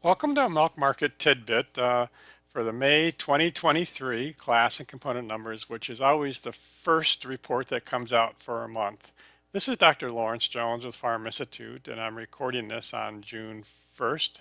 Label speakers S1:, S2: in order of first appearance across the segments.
S1: Welcome to Milk Market Tidbit for the May 2023 class and component numbers, which is always the first report that comes out for a month. This is Dr. Lawrence Jones with Farm Institute, and I'm recording this on June 1st.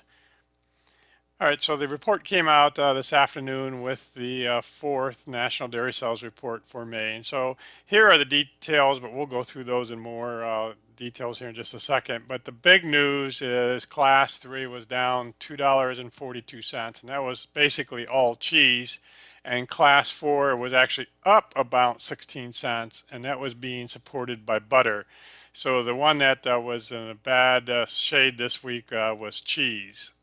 S1: All right, so the report came out this afternoon with the fourth National Dairy Sales Report for May. And so here are the details, but we'll go through those in more details here in just a second. But the big news is Class 3 was down $2.42, and that was basically all cheese. And Class 4 was actually up about 16 cents, and that was being supported by butter. So the one that was in a bad shade this week was cheese.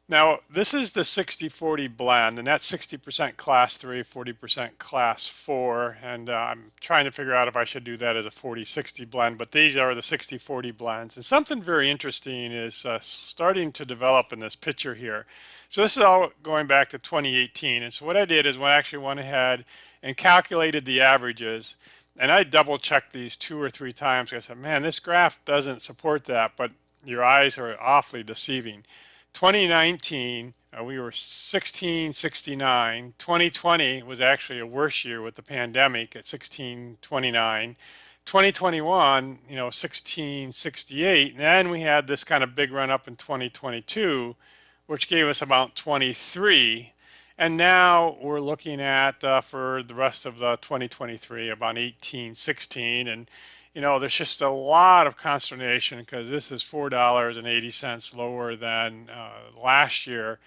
S1: Now, this is the 60-40 blend, and that's 60% class 3, 40% class 4. And I'm trying to figure out if I should do that as a 40-60 blend, but these are the 60-40 blends. And something very interesting is starting to develop in this picture here. So this is all going back to 2018. And so what I did is I actually went ahead and calculated the averages. And I double checked these 2 or 3 times. I said, man, this graph doesn't support that, but your eyes are awfully deceiving. 2019, we were 1669. 2020 was actually a worse year with the pandemic at 1629. 2021, 1668. And then we had this kind of big run up in 2022, which gave us about 23. And now we're looking at for the rest of the 2023 about 1816. And there's just a lot of consternation because this is $4.80 lower than last year.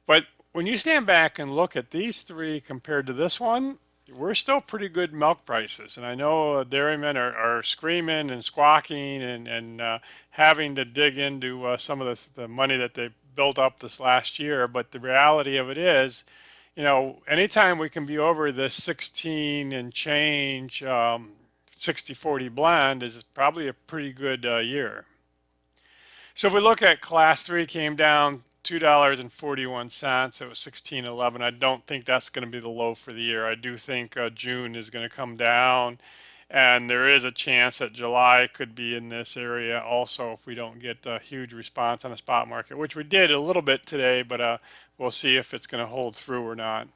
S1: But when you stand back and look at these three compared to this one, we're still pretty good milk prices. And I know dairymen are screaming and squawking and having to dig into some of the money that they built up this last year. But the reality of it is, anytime we can be over this 16 and change 60-40 blend is probably a pretty good year. So if we look at class 3 came down $2.41. It was 16.11. I don't think that's going to be the low for the year. I do think June is going to come down, and there is a chance that July could be in this area also if we don't get a huge response on the spot market, which we did a little bit today, but we'll see if it's going to hold through or not.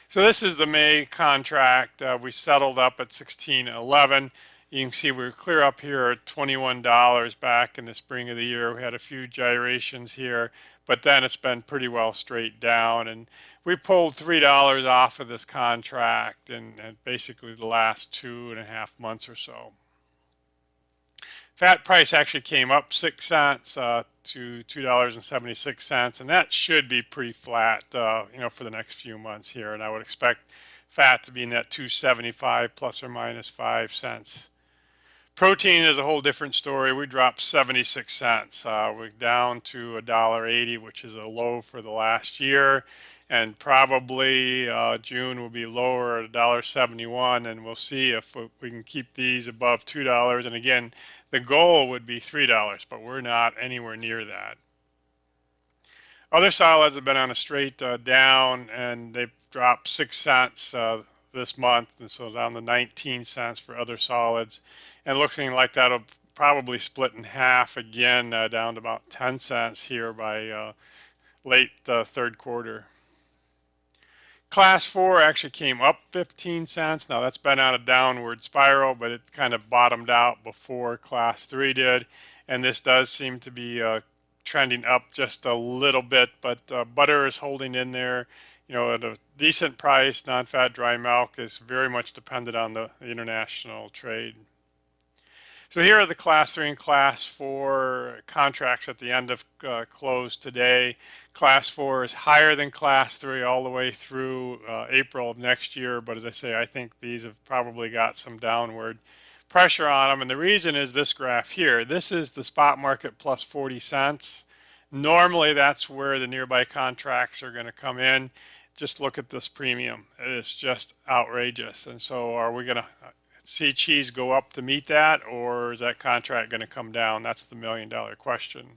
S1: So this is the May contract. We settled up at 16.11. You can see we're clear up here at $21 back in the spring of the year. We had a few gyrations here, but then it's been pretty well straight down. And we pulled $3 off of this contract in basically the last 2.5 months or so. Fat price actually came up 6 cents to $2.76, and that should be pretty flat, for the next few months here. And I would expect fat to be in that 275 plus or minus 5 cents. Protein is a whole different story. We dropped 76 cents. We're down to $1.80, which is a low for the last year. And probably June will be lower at $1.71, and we'll see if we can keep these above $2. And again, the goal would be $3, but we're not anywhere near that. Other solids have been on a straight down, and they've dropped 6 cents this month, and so down to 19 cents for other solids. And looking like that'll probably split in half again, down to about 10 cents here by late third quarter. Class 4 actually came up 15 cents. Now that's been on a downward spiral, but it kind of bottomed out before Class 3 did. And this does seem to be trending up just a little bit, but butter is holding in there, at a decent price. Non-fat dry milk is very much dependent on the international trade. So here are the Class 3 and Class 4 contracts at the end of close today. Class 4 is higher than Class 3 all the way through April of next year. But as I say, I think these have probably got some downward pressure on them. And the reason is this graph here. This is the spot market plus 40 cents. Normally, that's where the nearby contracts are going to come in. Just look at this premium. It is just outrageous. And so are we going to see cheese go up to meet that, or is that contract going to come down? That's the million-dollar question.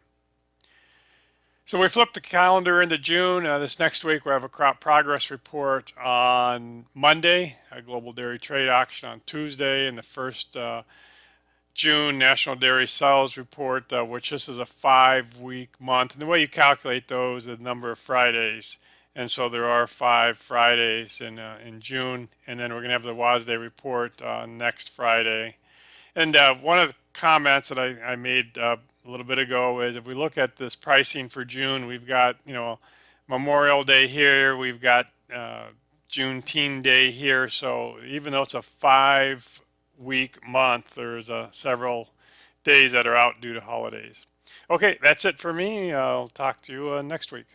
S1: So we flip the calendar into June. This next week we have a crop progress report on Monday, a global dairy trade auction on Tuesday, and the first June National Dairy Sales Report, which this is a 5 week month. And the way you calculate those is the number of Fridays. And so there are 5 Fridays in June. And then we're going to have the WASDE report next Friday. And one of the comments that I made a little bit ago is if we look at this pricing for June, we've got, Memorial Day here, we've got Juneteenth Day here. So even though it's a 5 week month, there's several days that are out due to holidays. Okay, that's it for me. I'll talk to you next week.